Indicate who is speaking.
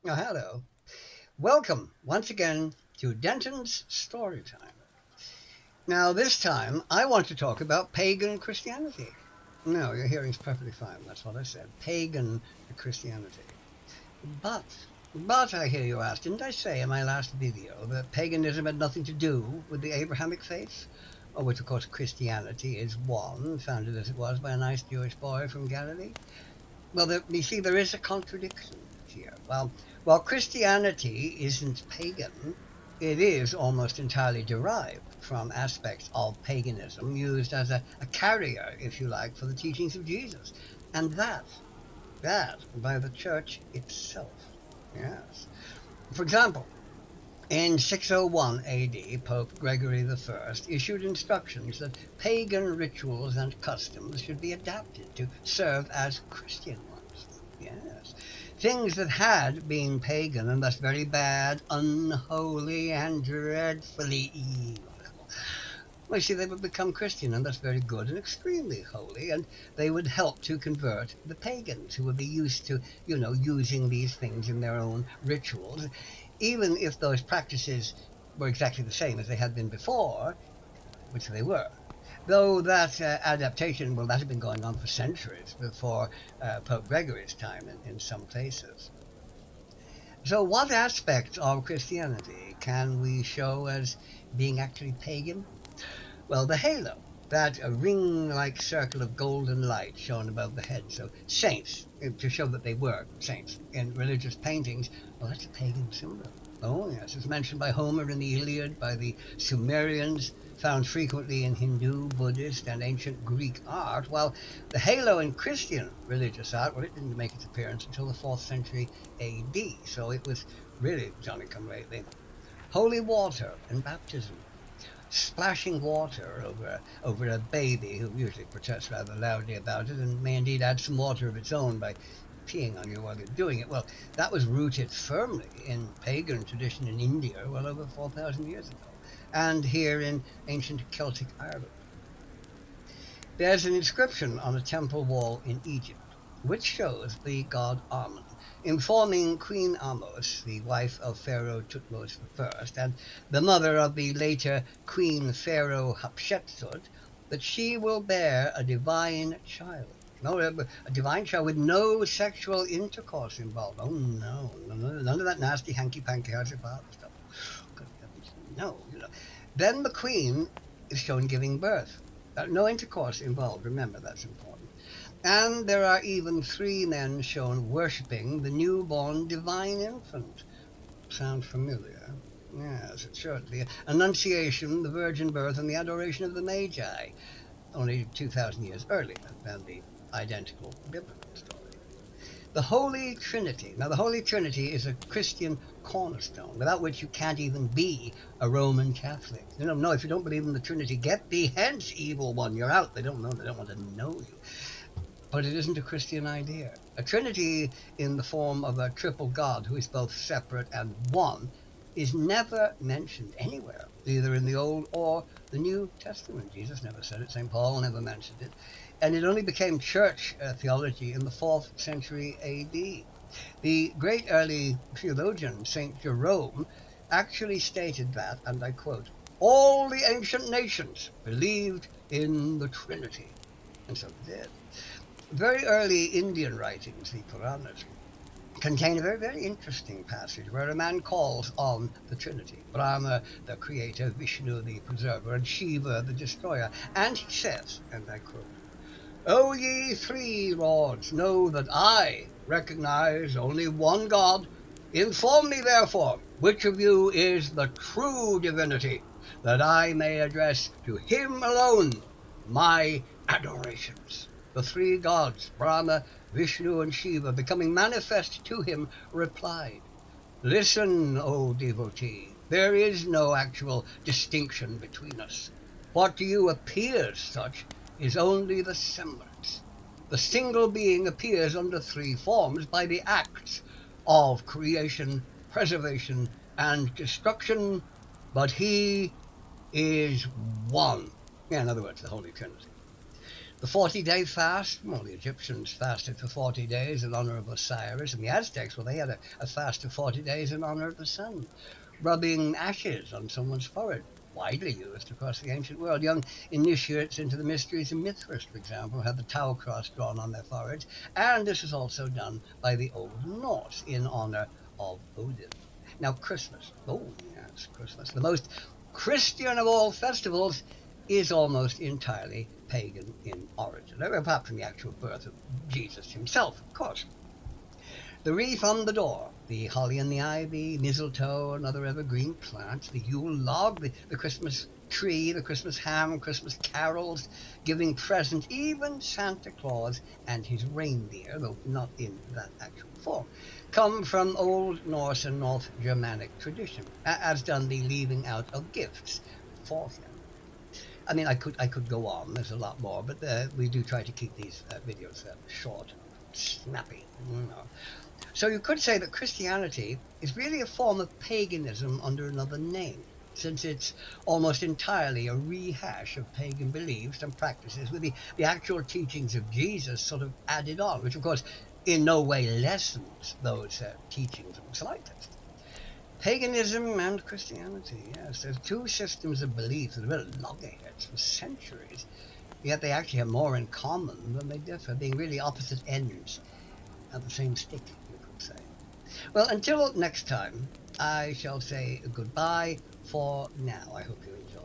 Speaker 1: Oh, hello. Welcome once again to Denton's Storytime. Now, this time I want to talk about pagan Christianity. No, your hearing's perfectly fine. That's what I said. Pagan Christianity. But, but I hear you ask, didn't I say in my last video that paganism had nothing to do with the Abrahamic faith? Of which, of course, Christianity is one, founded as it was by a nice Jewish boy from Galilee. Well, you see, there is a contradiction here. While Christianity isn't pagan, it is almost entirely derived from aspects of paganism used as a carrier, if you like, for the teachings of Jesus. And that by the church itself. Yes. For example, in 601 AD, Pope Gregory I issued instructions that pagan rituals and customs should be adapted to serve as Christian ones. Yes. Things that had been pagan and thus very bad, unholy, and dreadfully evil. Well, you see, they would become Christian and thus very good and extremely holy, and they would help to convert the pagans who would be used to, using these things in their own rituals, even if those practices were exactly the same as they had been before, which they were. Though that adaptation, well, that had been going on for centuries before Pope Gregory's time in some places. So what aspects of Christianity can we show as being actually pagan? Well, the halo, that ring-like circle of golden light shown above the heads of saints, to show that they were saints in religious paintings, well, that's a pagan symbol. Oh, yes, it's mentioned by Homer in the Iliad, by the Sumerians, found frequently in Hindu, Buddhist, and ancient Greek art, while the halo in Christian religious art, well, it didn't make its appearance until the 4th century AD, so it was really Johnny-come-lately. Holy water in baptism, splashing water over a baby who usually protests rather loudly about it and may indeed add some water of its own by peeing on you while you're doing it. Well, that was rooted firmly in pagan tradition in India well over 4,000 years ago, and here in ancient Celtic Ireland. There's an inscription on a temple wall in Egypt which shows the god Amun informing Queen Amos, the wife of Pharaoh Thutmose I and the mother of the later Queen Pharaoh Hatshepsut, that she will bear a divine child. No, a divine child with no sexual intercourse involved. Oh no, none of that nasty hanky-panky father stuff. Good heavens, no. Then the queen is shown giving birth. No intercourse involved, remember, that's important. And there are even 3 men shown worshipping the newborn divine infant. Sound familiar? Yes, it's certainly. Annunciation, the virgin birth, and the adoration of the Magi, only 2,000 years earlier than the identical biblical story. The Holy Trinity. Now, the Holy Trinity is a Christian cornerstone, without which you can't even be a Roman Catholic. No, if you don't believe in the Trinity, get thee hence, evil one. You're out. They don't want to know you. But it isn't a Christian idea. A Trinity in the form of a triple God who is both separate and one is never mentioned anywhere, either in the Old or the New Testament. Jesus never said it. St. Paul never mentioned it. And it only became church theology in the 4th century AD. The great early theologian, St. Jerome, actually stated that, and I quote, all the ancient nations believed in the Trinity. And so they did. Very early Indian writings, the Puranas, contain a very, very interesting passage where a man calls on the Trinity, Brahma, the creator, Vishnu, the preserver, and Shiva, the destroyer. And he says, and I quote, O ye 3 lords, know that I recognize only one God. Inform me, therefore, which of you is the true divinity, that I may address to him alone my adorations. The 3 gods, Brahma, Vishnu, and Shiva, becoming manifest to him, replied, listen, O devotee, there is no actual distinction between us. What to you appears such is only the semblance. The single being appears under 3 forms by the acts of creation, preservation, and destruction, but he is one. In other words, the Holy Trinity. The 40-day fast, well, the Egyptians fasted for 40 days in honor of Osiris, and the Aztecs, well, they had a fast of 40 days in honor of the sun. Rubbing ashes on someone's forehead, widely used across the ancient world. Young initiates into the mysteries of Mithras, for example, had the Tau cross drawn on their foreheads, and this was also done by the Old Norse in honor of Odin. Now, Christmas. Oh, yes, Christmas. The most Christian of all festivals is almost entirely pagan in origin, apart from the actual birth of Jesus himself, of course. The wreath on the door, the holly and the ivy, mistletoe and other evergreen plants, the Yule log, the Christmas tree, the Christmas ham, Christmas carols, giving presents, even Santa Claus and his reindeer, though not in that actual form, come from Old Norse and North Germanic tradition, as done the leaving out of gifts for him. I mean, I could go on. There's a lot more, but we do try to keep these videos short, snappy. So you could say that Christianity is really a form of paganism under another name, since it's almost entirely a rehash of pagan beliefs and practices with the actual teachings of Jesus sort of added on, which of course in no way lessens those teachings in the slightest. Paganism and Christianity, yes, there's two systems of belief that have been loggerheads for centuries, yet they actually have more in common than they differ, being really opposite ends of the same stick, you could say. Well, until next time, I shall say goodbye for now. I hope you enjoyed.